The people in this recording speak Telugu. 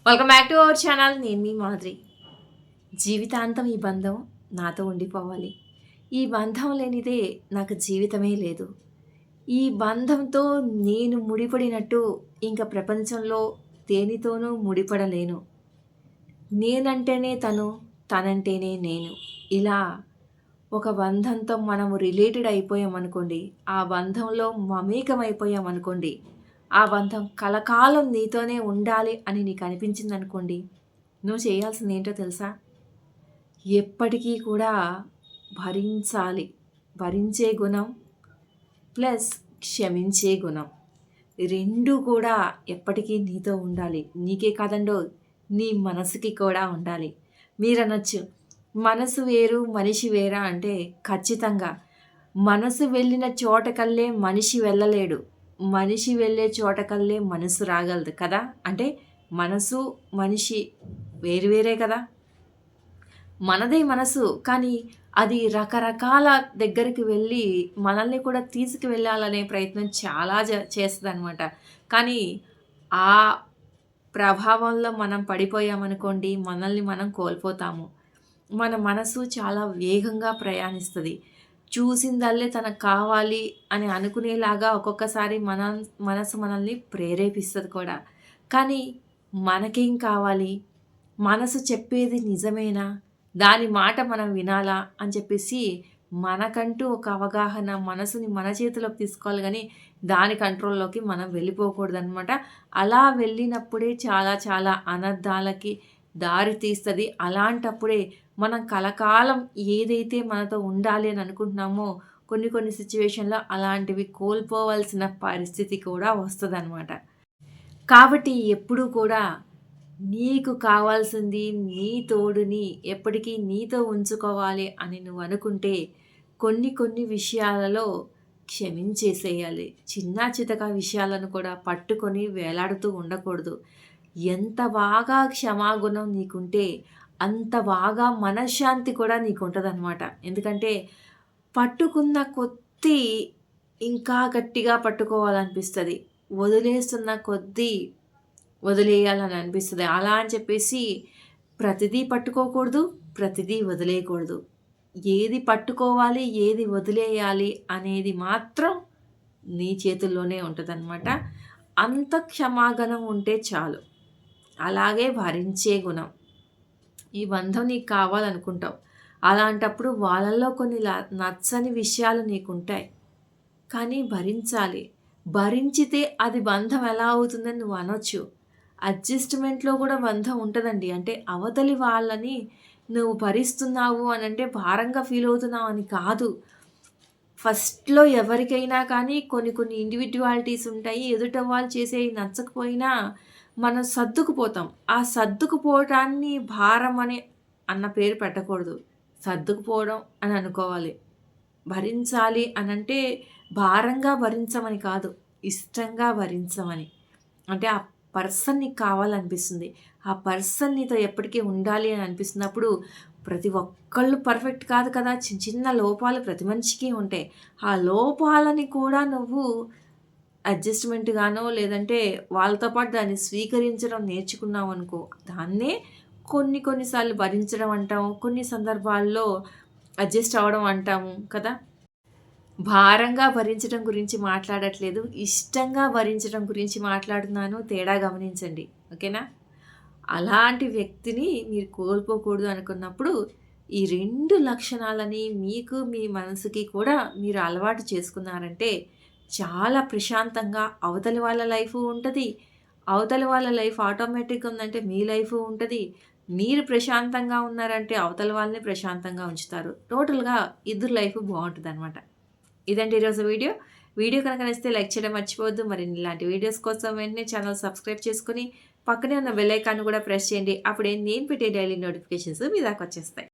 Welcome back to our channel. నేను మీ మాదిరి. జీవితాంతం ఈ బంధం నాతో ఉండిపోవాలి. ఈ బంధం లేనిదే నాకు జీవితమే లేదు. ఈ బంధంతో నేను ముడిపడినట్టు ఇంక ప్రపంచంలో దేనితోనూ ముడిపడలేను. నేనంటేనే తను, తనంటేనే నేను. ఇలా ఒక బంధంతో మనము రిలేటెడ్ అయిపోయామనుకోండి, ఆ బంధంలో మమేకమైపోయామనుకోండి, ఆ బంధం కలకాలం నీతోనే ఉండాలి అని నీకు అనిపించిందనుకోండి, నువ్వు చేయాల్సింది ఏంటో తెలుసా? ఎప్పటికీ కూడా భరించాలి. భరించే గుణం ప్లస్ క్షమించే గుణం. రెండూ కూడా ఎప్పటికీ నీతో ఉండాలి. నీకే కాదండోయ్, నీ మనసుకి కూడా ఉండాలి. మీరనొచ్చు, మనసు వేరు మనిషి వేరా అంటే ఖచ్చితంగా. మనసు వెళ్ళిన చోటకల్లే మనిషి వెళ్ళలేడు. మనిషి వెళ్ళే చోటకల్లే మనసు రాగలదు కదా! అంటే మనసు, మనిషి వేరు వేరే కదా! మనదే మనసు, కానీ అది రకరకాల దగ్గరికి వెళ్ళి మనల్ని కూడా తీసుకువెళ్ళాలనే ప్రయత్నం చాలా చేస్తదనమాట. కానీ ఆ ప్రభావంలో మనం పడిపోయామనుకోండి, మనల్ని మనం కోల్పోతాము. మన మనసు చాలా వేగంగా ప్రయాణిస్తది. చూసిందల్లే తనకు కావాలి అని అనుకునేలాగా ఒక్కొక్కసారి మనసు మనల్ని ప్రేరేపిస్తది కూడా. కానీ మనకేం కావాలి? మనసు చెప్పేది నిజమేనా? దాని మాట మనం వినాలా? అని చెప్పేసి మనకంటూ ఒక అవగాహన, మనసుని మన చేతిలోకి తీసుకోవాలి గానీ, దాని కంట్రోల్‌లోకి మనం వెళ్ళిపోకూడదనమాట. అలా వెళ్ళినప్పుడే చాలా చాలా అనర్థాలకి దారి తీస్తది. అలాంటప్పుడే మనం కలకాలం ఏదైతే మనతో ఉండాలి అని అనుకుంటున్నామో, కొన్ని కొన్ని సిచ్యువేషన్‌లో అలాంటివి కోల్పోవాల్సిన పరిస్థితి కూడా వస్తదనమాట. కాబట్టి ఎప్పుడూ కూడా నీకు కావాల్సింది నీ తోడుని ఎప్పటికీ నీతో ఉంచుకోవాలి అని నువ్వు అనుకుంటే, కొన్ని కొన్ని విషయాలలో క్షమించేసేయాలి. చిన్నా చితకా విషయాలను కూడా పట్టుకొని వేలాడుతూ ఉండకూడదు. ఎంత బాగా క్షమాగుణం నీకుంటే అంత బాగా మనశ్శాంతి కూడా నీకుంటదనమాట. ఎందుకంటే పట్టుకున్న కొద్దీ ఇంకా గట్టిగా పట్టుకోవాలనిపిస్తది. వదిలేస్తున్న కొద్దీ వదిలేయాలని అనిపిస్తది. అలా అని చెప్పేసి ప్రతిదీ పట్టుకోకూడదు, ప్రతిదీ వదిలేయకూడదు. ఏది పట్టుకోవాలి, ఏది వదిలేయాలి అనేది మాత్రం నీ చేతుల్లోనే ఉంటదనమాట. అంత క్షమాగుణం ఉంటే చాలు. అలాగే భరించే గుణం. ఈ బంధం నీకు కావాలనుకుంటావు. అలాంటప్పుడు వాళ్ళల్లో కొన్ని నచ్చని విషయాలు నీకుంటాయి. కానీ భరించాలి. భరించితే అది బంధం ఎలా అవుతుందని నువ్వు అనొచ్చు. అడ్జస్ట్‌మెంట్‌లో కూడా బంధం ఉంటదండి. అంటే అవతలి వాళ్ళని నువ్వు భరిస్తున్నావు అనంటే భారంగా ఫీల్ అవుతున్నావు అని కాదు. ఫస్ట్‌లో ఎవరికైనా కానీ కొన్ని కొన్ని ఇండివిడ్యువాలిటీస్ ఉంటాయి. ఎదుట వాళ్ళు చేసేవి నచ్చకపోయినా మనం సర్దుకుపోతాం. ఆ సర్దుకుపోవటాన్ని భారం అన్న పేరు పెట్టకూడదు. సర్దుకుపోవడం అని అనుకోవాలి. భరించాలి అనంటే భారంగా భరించమని కాదు, ఇష్టంగా భరించమని. అంటే ఆ పర్సన్ నీకు కావాలనిపిస్తుంది. ఆ పర్సన్ నీతో ఎప్పటికీ ఉండాలి అని అనిపిస్తున్నప్పుడు ప్రతి ఒక్కళ్ళు పర్ఫెక్ట్ కాదు కదా! చిన్న చిన్న లోపాలు ప్రతి మనిషికి ఉంటాయి. ఆ లోపాలని కూడా నువ్వు అడ్జస్ట్‌మెంట్‌గానో లేదంటే వాళ్ళతో పాటు దాన్ని స్వీకరించడం నేర్చుకున్నావనుకో, దాన్నే కొన్ని కొన్ని సార్లు భరించడం అంటాము. కొన్ని సందర్భాల్లో అడ్జస్ట్ అవ్వడం అంటాము కదా! భారంగా భరించడం గురించి మాట్లాడట్లేదు. ఇష్టంగా భరించడం గురించి మాట్లాడుతున్నాను. తేడా గమనించండి. ఓకేనా? అలాంటి వ్యక్తిని మీరు కోల్పోకూడదు అనుకున్నప్పుడు, ఈ 2 లక్షణాలని మీకు, మీ మనసుకి కూడా మీరు అలవాటు చేసుకున్నారంటే, చాలా ప్రశాంతంగా అవతలి వాళ్ళ లైఫు ఉంటది. అవతలి వాళ్ళ లైఫ్ ఆటోమేటిక్‌గా ఉందంటే మీ లైఫు ఉంటది. మీరు ప్రశాంతంగా ఉన్నారంటే అవతల వాళ్ళని ప్రశాంతంగా ఉంచుతారు. టోటల్‌గా ఇద్దరి లైఫు బావుంటదనమాట. ఇదండి ఈరోజు వీడియో. వీడియో కనుక నచ్చితే లైక్ చేయడం మర్చిపోవద్దు. మరిన్ని ఇలాంటి వీడియోస్ కోసం వెంటనే ఛానల్ సబ్స్క్రైబ్ చేసుకొని, పక్కనే ఉన్న బెల్ ఐకాన్‌ని కూడా ప్రెస్ చేయండి. అప్పుడే నేను పెట్టే డైలీ నోటిఫికేషన్స్ మీ దాకా వచ్చేస్తాయి.